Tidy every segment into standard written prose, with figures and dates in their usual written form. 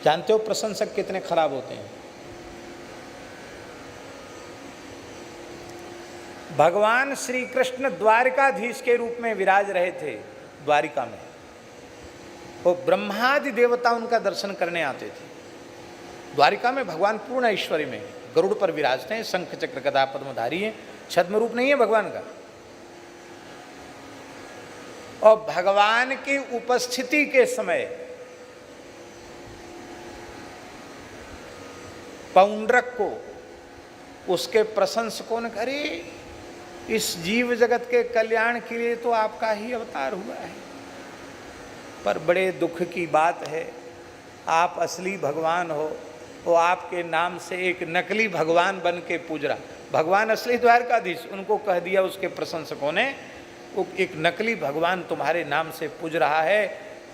जानते हो प्रशंसक कितने खराब होते हैं। भगवान श्री कृष्ण द्वारिकाधीश के रूप में विराज रहे थे द्वारिका में। वो ब्रह्मादि देवता उनका दर्शन करने आते थे। द्वारिका में भगवान पूर्ण ऐश्वर्य में गरुड़ पर विराजते हैं, शंख चक्र गदा पद्मधारी हैं, छद्म रूप नहीं है भगवान का। और भगवान की उपस्थिति के समय पौंड्रक को उसके प्रशंसकों ने, अरे इस जीव जगत के कल्याण के लिए तो आपका ही अवतार हुआ है, पर बड़े दुख की बात है, आप असली भगवान हो, वो आपके नाम से एक नकली भगवान बन के पूज रहा। भगवान असली द्वारकाधीश, उनको कह दिया उसके प्रशंसकों ने, वो एक नकली भगवान तुम्हारे नाम से पूज रहा है,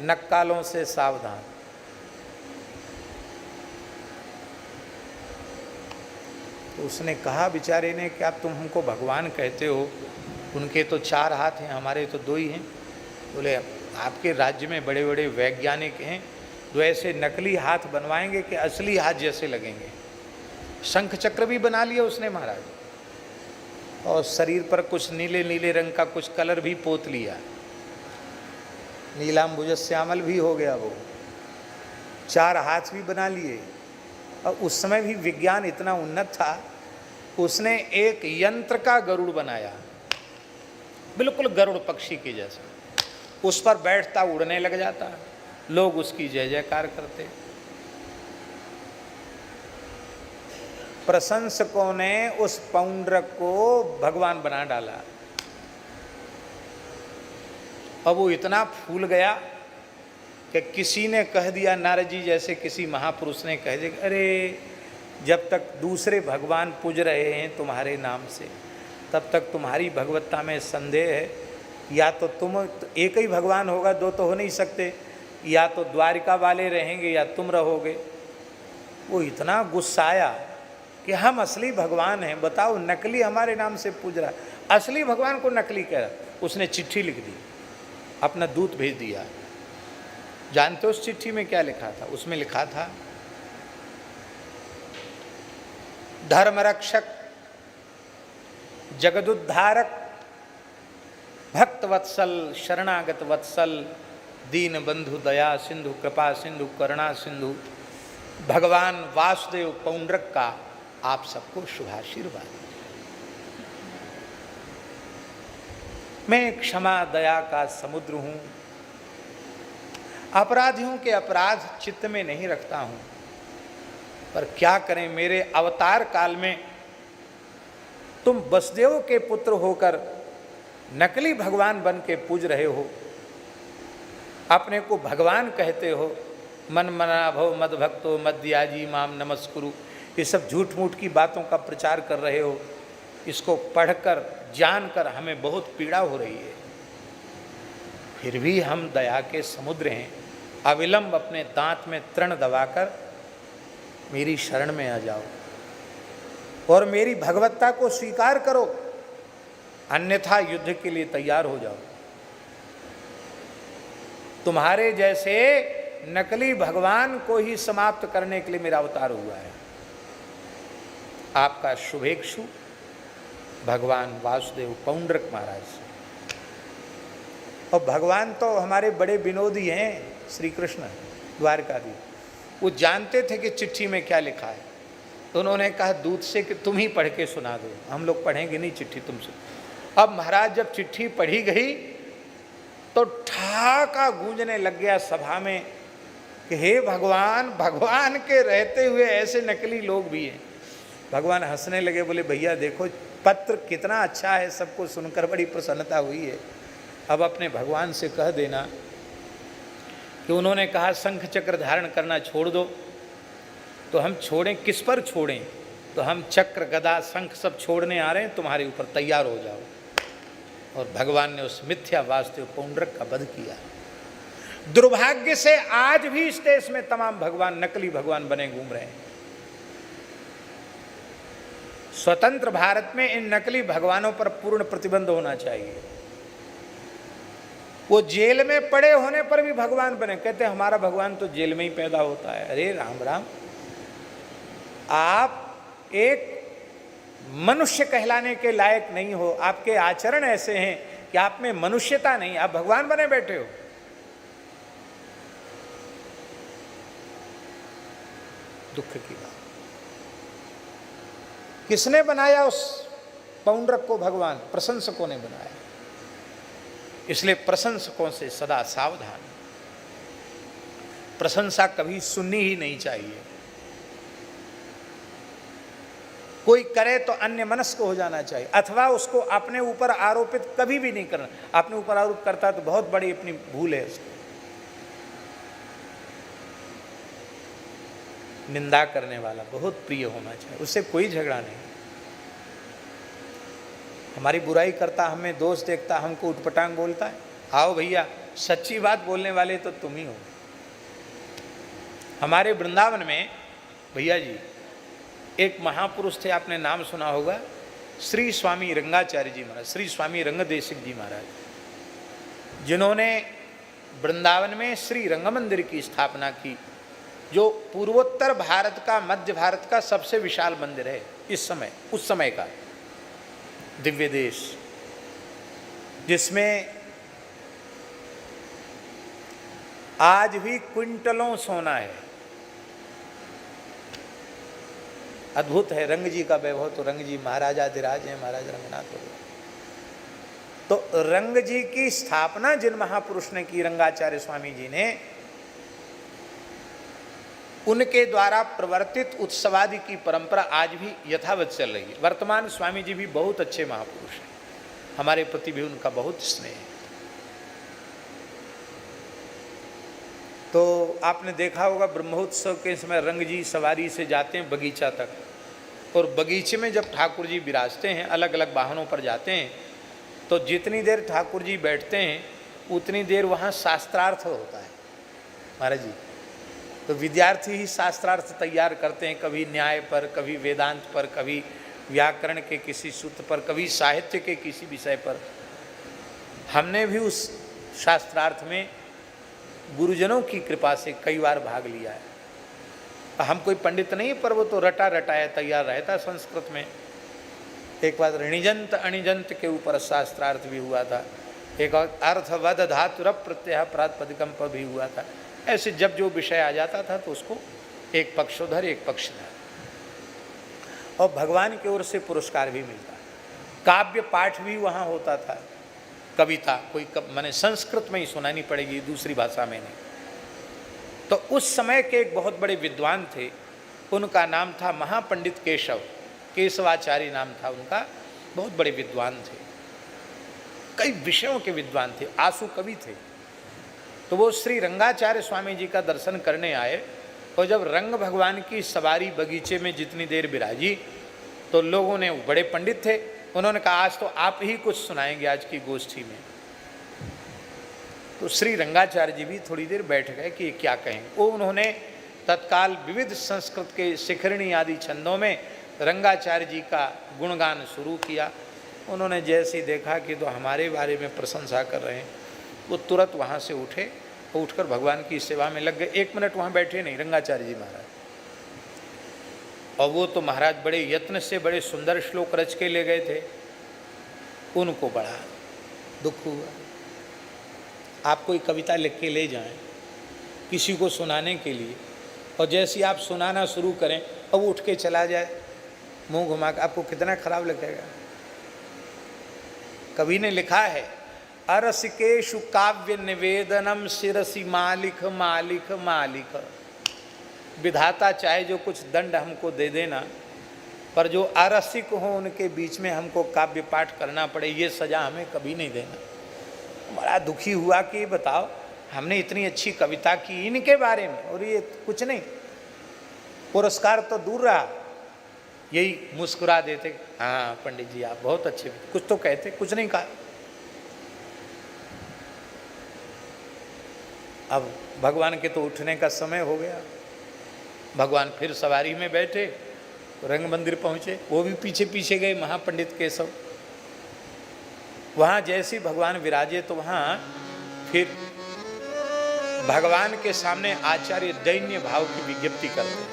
नक्कालों से सावधान। तो उसने कहा बेचारे ने, क्या तुम हमको भगवान कहते हो? उनके तो 4 हाथ हैं, हमारे तो 2 ही हैं। बोले आपके राज्य में बड़े बड़े वैज्ञानिक हैं जो ऐसे नकली हाथ बनवाएंगे कि असली हाथ जैसे लगेंगे। शंख चक्र भी बना लिया उसने महाराज, और शरीर पर कुछ नीले नीले रंग का कुछ कलर भी पोत लिया, नीलाम्बुज श्यामल भी हो गया वो। 4 हाथ भी बना लिए। और उस समय भी विज्ञान इतना उन्नत था, उसने एक यंत्र का गरुड़ बनाया, बिल्कुल गरुड़ पक्षी के जैसा। उस पर बैठता, उड़ने लग जाता, लोग उसकी जय जयकार करते। प्रशंसकों ने उस पौंड्रक को भगवान बना डाला। अब वो इतना फूल गया कि किसी ने कह दिया, नारद जी जैसे किसी महापुरुष ने कह दिया, अरे जब तक दूसरे भगवान पूज रहे हैं तुम्हारे नाम से, तब तक तुम्हारी भगवत्ता में संदेह है। या तो तुम एक ही भगवान होगा, 2 तो हो नहीं सकते, या तो द्वारिका वाले रहेंगे या तुम रहोगे। वो इतना गुस्साया कि हम असली भगवान हैं, बताओ नकली हमारे नाम से पूज रहा, असली भगवान को नकली कह रहा। उसने चिट्ठी लिख दी, अपना दूत भेज दिया। जानते हो उस चिट्ठी में क्या लिखा था? उसमें लिखा था, धर्मरक्षक, जगदुद्धारक, भक्त वत्सल, शरणागत वत्सल, दीन बंधु, दया सिंधु, कृपा सिंधु, करुणा सिंधु भगवान वासुदेव पौंड्रक का आप सबको शुभाशीर्वाद। मैं क्षमा दया का समुद्र हूं, अपराधियों के अपराध चित्त में नहीं रखता हूं, पर क्या करें, मेरे अवतार काल में तुम वसुदेव के पुत्र होकर नकली भगवान बन के पूज रहे हो, अपने को भगवान कहते हो, मन मना भव मद भक्तो मद्याजी माम नमस्कुरु, ये सब झूठ मूठ की बातों का प्रचार कर रहे हो। इसको पढ़कर जानकर हमें बहुत पीड़ा हो रही है, फिर भी हम दया के समुद्र हैं। अविलंब अपने दांत में तृण दबाकर मेरी शरण में आ जाओ और मेरी भगवत्ता को स्वीकार करो, अन्यथा युद्ध के लिए तैयार हो जाओ। तुम्हारे जैसे नकली भगवान को ही समाप्त करने के लिए मेरा अवतार हुआ है। आपका शुभेक्षु भगवान वासुदेव पौंड्रक महाराज। और भगवान तो हमारे बड़े विनोदी हैं, श्री कृष्ण द्वारकाधीश। वो जानते थे कि चिट्ठी में क्या लिखा है, तो उन्होंने कहा दूत से कि तुम ही पढ़ के सुना दो, हम लोग पढ़ेंगे नहीं चिट्ठी, तुमसे। अब महाराज जब चिट्ठी पढ़ी गई तो ठाका गूंजने लग गया सभा में कि हे भगवान, भगवान के रहते हुए ऐसे नकली लोग भी हैं। भगवान हंसने लगे, बोले भैया देखो पत्र कितना अच्छा है, सबको सुनकर बड़ी प्रसन्नता हुई है। अब अपने भगवान से कह देना कि उन्होंने कहा शंख चक्र धारण करना छोड़ दो, तो हम छोड़ें, किस पर छोड़ें? तो हम चक्र गदा शंख सब छोड़ने आ रहे हैं तुम्हारे ऊपर, तैयार हो जाओ। और भगवान ने उस मिथ्या वासुदेव पौंड्रक का वध किया। दुर्भाग्य से आज भी इस देश में तमाम भगवान नकली भगवान बने घूम रहे हैं। स्वतंत्र भारत में इन नकली भगवानों पर पूर्ण प्रतिबंध होना चाहिए। वो जेल में पड़े होने पर भी भगवान बने। कहते हैं हमारा भगवान तो जेल में ही पैदा होता है। अरे राम राम, आप एक मनुष्य कहलाने के लायक नहीं हो, आपके आचरण ऐसे हैं कि आप में मनुष्यता नहीं, आप भगवान बने बैठे हो। दुख की बात। किसने बनाया उस पौंड्रक को? भगवान। प्रशंसकों ने बनाया। इसलिए प्रशंसकों से सदा सावधान। प्रशंसा कभी सुननी ही नहीं चाहिए। कोई करे तो अन्य मनस्क हो जाना चाहिए, अथवा उसको अपने ऊपर आरोपित कभी भी नहीं करना। अपने ऊपर आरोप करता है तो बहुत बड़ी अपनी भूल है उसकी। निंदा करने वाला बहुत प्रिय होना चाहिए, उससे कोई झगड़ा नहीं। हमारी बुराई करता, हमें दोष देखता, हमको उटपटांग बोलता है, आओ भैया सच्ची बात बोलने वाले तो तुम ही हो। हमारे वृंदावन में भैया जी एक महापुरुष थे, आपने नाम सुना होगा, श्री स्वामी रंगाचार्य जी महाराज, श्री स्वामी रंगदेशिक जी महाराज, जिन्होंने वृंदावन में श्री रंग मंदिर की स्थापना की, जो पूर्वोत्तर भारत का, मध्य भारत का सबसे विशाल मंदिर है इस समय, उस समय का दिव्य देश, जिसमें आज भी क्विंटलों सोना है। अद्भुत है रंग जी का वैभव। तो रंग जी महाराजाधिराज हैं, महाराज रंगनाथ हो। तो रंग जी की स्थापना जिन महापुरुष ने की, रंगाचार्य स्वामी जी ने, उनके द्वारा प्रवर्तित उत्सवादि की परंपरा आज भी यथावत चल रही है। वर्तमान स्वामी जी भी बहुत अच्छे महापुरुष हैं, हमारे प्रति भी उनका बहुत स्नेह है। तो आपने देखा होगा ब्रह्मोत्सव के समय रंग जी सवारी से जाते हैं बगीचा तक, और बगीचे में जब ठाकुर जी विराजते हैं, अलग अलग वाहनों पर जाते हैं, तो जितनी देर ठाकुर जी बैठते हैं उतनी देर वहाँ शास्त्रार्थ होता है महाराज जी। तो विद्यार्थी ही शास्त्रार्थ तैयार करते हैं, कभी न्याय पर, कभी वेदांत पर, कभी व्याकरण के किसी सूत्र पर, कभी साहित्य के किसी विषय पर। हमने भी उस शास्त्रार्थ में गुरुजनों की कृपा से कई बार भाग लिया है। हम कोई पंडित नहीं, पर वो तो रटा रटाया तैयार रहता संस्कृत में। एक बार ऋणिजंत अणिजंत के ऊपर शास्त्रार्थ भी हुआ था, एक अर्थवद धातुर प्रत्यय प्रातिपदिकम पर भी हुआ था। ऐसे जब जो विषय आ जाता था तो उसको एक पक्षोधर एक पक्षधर, और भगवान की ओर से पुरस्कार भी मिलता। काव्य पाठ भी वहाँ होता था, कविता कोई मैंने संस्कृत में ही सुनानी पड़ेगी, दूसरी भाषा में नहीं। तो उस समय के एक बहुत बड़े विद्वान थे, उनका नाम था महापंडित केशव, केशवाचार्य नाम था उनका। बहुत बड़े विद्वान थे, कई विषयों के विद्वान थे, आंसू कवि थे। तो वो श्री रंगाचार्य स्वामी जी का दर्शन करने आए, और जब रंग भगवान की सवारी बगीचे में जितनी देर विराजी, तो लोगों ने, बड़े पंडित थे, उन्होंने कहा आज तो आप ही कुछ सुनाएंगे आज की गोष्ठी में। तो श्री रंगाचार्य जी भी थोड़ी देर बैठ गए कि ये क्या कहें। वो उन्होंने तत्काल विविध संस्कृत के शिखरणी आदि छंदों में रंगाचार्य जी का गुणगान शुरू किया। उन्होंने जैसे ही देखा कि तो हमारे बारे में प्रशंसा कर रहे हैं, वो तुरंत वहाँ से उठे, वो उठकर भगवान की सेवा में लग गए। 1 मिनट वहाँ बैठे नहीं रंगाचार्य जी महाराज। और वो तो महाराज बड़े यत्न से बड़े सुंदर श्लोक रच के ले गए थे, उनको बड़ा दुख हुआ। आप कोई कविता लिख के ले जाएं किसी को सुनाने के लिए, और जैसे ही आप सुनाना शुरू करें और वो उठ के चला जाए मुंह घुमा के, आपको कितना खराब लगेगा। कवि ने लिखा है, अरसिकेशु काव्य निवेदनम शिरसी मालिक मालिक मालिक। विधाता चाहे जो कुछ दंड हमको दे देना, पर जो अरसिक हो उनके बीच में हमको काव्य पाठ करना पड़े, ये सजा हमें कभी नहीं देना। बड़ा दुखी हुआ कि बताओ हमने इतनी अच्छी कविता की इनके बारे में, और ये कुछ नहीं, पुरस्कार तो दूर रहा, यही मुस्कुरा देते, हाँ पंडित जी आप बहुत अच्छे, कुछ तो कहते, कुछ नहीं कहा। अब भगवान के तो उठने का समय हो गया। भगवान फिर सवारी में बैठे, रंग मंदिर पहुँचे, वो भी पीछे पीछे गए महापंडित केशव। वहाँ जैसे भगवान विराजे तो वहाँ फिर भगवान के सामने आचार्य दैन्य भाव की विज्ञप्ति करते हैं।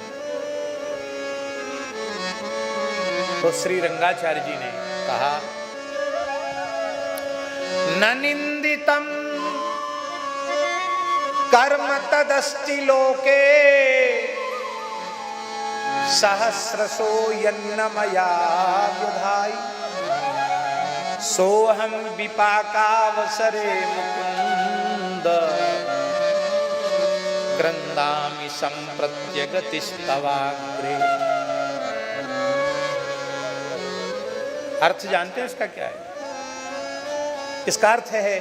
तो श्री रंगाचार्य जी ने कहा, न निंदितम कर्म तदस्ति लोके सहस्रशो यन्नमया विधाई सोहम विपाकावसरे मुकुंद क्रंदामि संप्रत्यगतिस्तवाग्रे। अर्थ जानते हैं इसका क्या है? इसका अर्थ है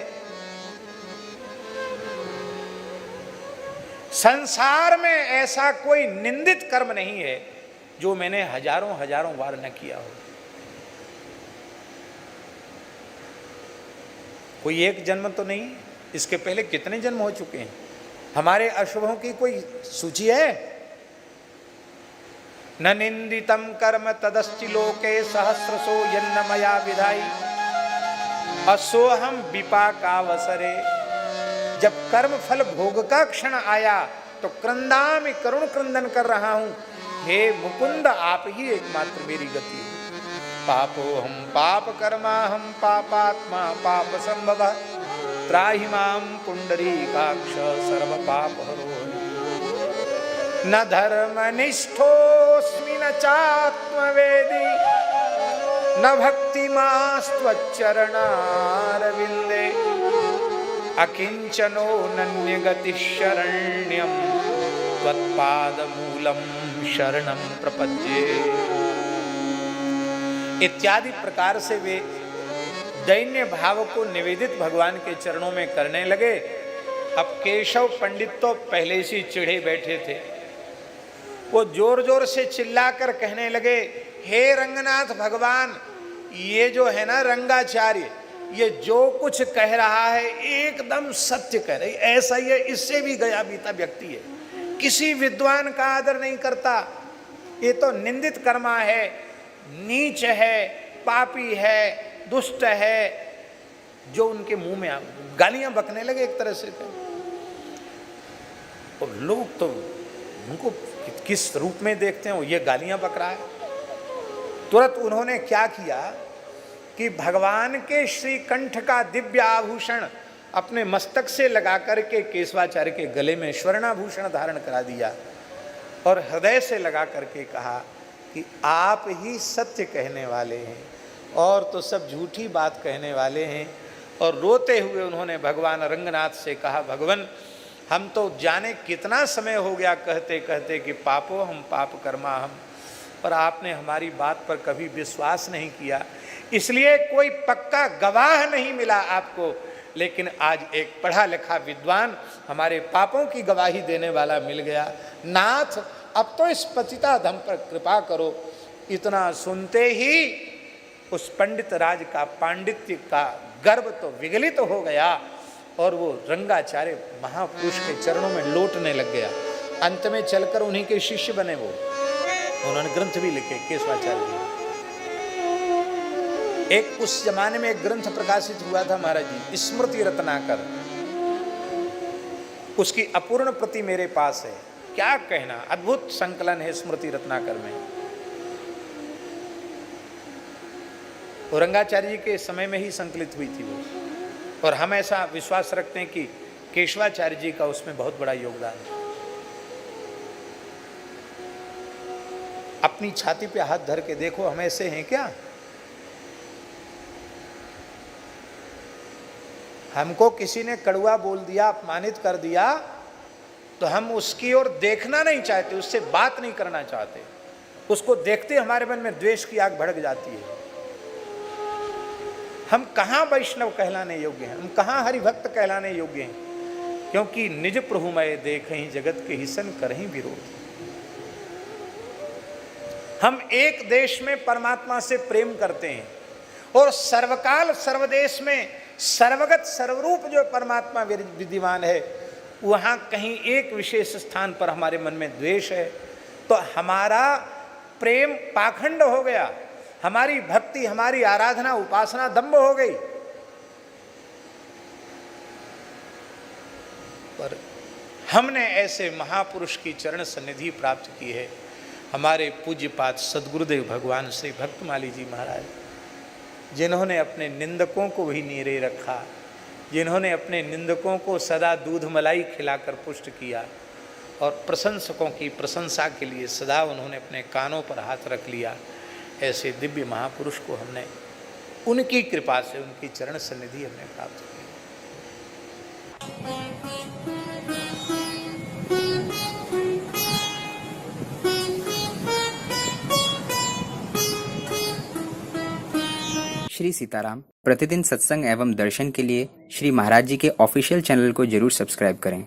संसार में ऐसा कोई निंदित कर्म नहीं है जो मैंने हजारों हजारों बार न किया हो। कोई एक जन्म तो नहीं, इसके पहले कितने जन्म हो चुके हैं। हमारे अशुभों की कोई सूची है? न निंदितम कर्म तदस्ति लोके सहस्रशो यन्नमया विधाई असोहम विपाकावसरे। जब कर्म फल भोग का क्षण आया तो क्रंदामि करुण क्रंदन कर रहा हूं, हे मुकुंद आप ही एकमात्र मेरी गति हो। पापो हम पाप कर्मा हम पापात्मा पाप संभव त्राहि मां पुंडरीकाक्ष सर्व पाप हरो। न धर्मनिष्ठोऽस्मि न चात्मवेदी न भक्तिमास्त्वच्चरणारविन्दे अकिंचनो नन्यगतिः शरण्यं त्वत्पादमूलं शरणं प्रपद्ये। इत्यादि प्रकार से वे दैन्य भाव को निवेदित भगवान के चरणों में करने लगे। अब केशव पंडित तो पहले से चिढ़े बैठे थे। वो जोर जोर से चिल्लाकर कहने लगे, हे रंगनाथ भगवान, ये जो है ना रंगाचार्य, ये जो कुछ कह रहा है एकदम सत्य कह रही। ऐसा ही है, इससे भी गया बीता व्यक्ति है, किसी विद्वान का आदर नहीं करता। ये तो निंदित कर्मा है, नीच है, पापी है, दुष्ट है। जो उनके मुंह में गालियां बकने लगे एक तरह से। और लोग तो उनको किस रूप में देखते हैं, ये गालियां बक रहा है। तुरंत उन्होंने क्या किया कि भगवान के श्री कंठ का दिव्य आभूषण अपने मस्तक से लगा करके केशवाचार्य के गले में स्वर्णाभूषण धारण करा दिया और हृदय से लगा करके कहा कि आप ही सत्य कहने वाले हैं और तो सब झूठी बात कहने वाले हैं। और रोते हुए उन्होंने भगवान रंगनाथ से कहा, भगवान हम तो जाने कितना समय हो गया कहते कहते कि पापो हम पाप कर्मा हम, पर आपने हमारी बात पर कभी विश्वास नहीं किया, इसलिए कोई पक्का गवाह नहीं मिला आपको। लेकिन आज एक पढ़ा लिखा विद्वान हमारे पापों की गवाही देने वाला मिल गया। नाथ अब तो इस पतिता धम पर कृपा करो। इतना सुनते ही उस पंडित राज का पांडित्य का गर्व तो विगलित हो गया और वो रंगाचार्य महापुरुष के चरणों में लौटने लग गया। अंत में चलकर उन्हीं के शिष्य बने वो। उन्होंने ग्रंथ भी लिखे केशवाचार्य जी। एक उस जमाने में एक ग्रंथ प्रकाशित हुआ था महाराज जी, स्मृति रत्नाकर। उसकी अपूर्ण प्रति मेरे पास है। क्या कहना, अद्भुत संकलन है स्मृति रत्नाकर में। रंगाचार्य जी के समय में ही संकलित हुई थी वो, और हम ऐसा विश्वास रखते हैं कि केशवाचार्य जी का उसमें बहुत बड़ा योगदान है। अपनी छाती पे हाथ धर के देखो, हम ऐसे हैं क्या? हमको किसी ने कड़वा बोल दिया, अपमानित कर दिया, तो हम उसकी ओर देखना नहीं चाहते, उससे बात नहीं करना चाहते। उसको देखते हमारे मन में द्वेष की आग भड़क जाती है। हम कहाँ वैष्णव कहलाने योग्य हैं, हम कहाँ हरिभक्त कहलाने योग्य हैं? क्योंकि निज प्रभुमय देखहीं जगत के हिसन करहीं विरोध। हम एक देश में परमात्मा से प्रेम करते हैं और सर्वकाल सर्वदेश में सर्वगत सर्वरूप जो परमात्मा विद्यमान है, वहाँ कहीं एक विशेष स्थान पर हमारे मन में द्वेष है, तो हमारा प्रेम पाखंड हो गया, हमारी भक्ति, हमारी आराधना, उपासना दंभ हो गई। पर हमने ऐसे महापुरुष की चरण सन्निधि प्राप्त की है। हमारे पूज्यपाद सद्गुरुदेव भगवान श्री भक्तमाली जी महाराज, जिन्होंने अपने निंदकों को भी नीरे रखा, जिन्होंने अपने निंदकों को सदा दूध मलाई खिलाकर पुष्ट किया, और प्रशंसकों की प्रशंसा के लिए सदा उन्होंने अपने कानों पर हाथ रख लिया। ऐसे दिव्य महापुरुष को हमने उनकी कृपा से, उनकी चरण सन्निधि हमने प्राप्त की। श्री सीताराम प्रतिदिन सत्संग एवं दर्शन के लिए श्री महाराज जी के ऑफिशियल चैनल को जरूर सब्सक्राइब करें।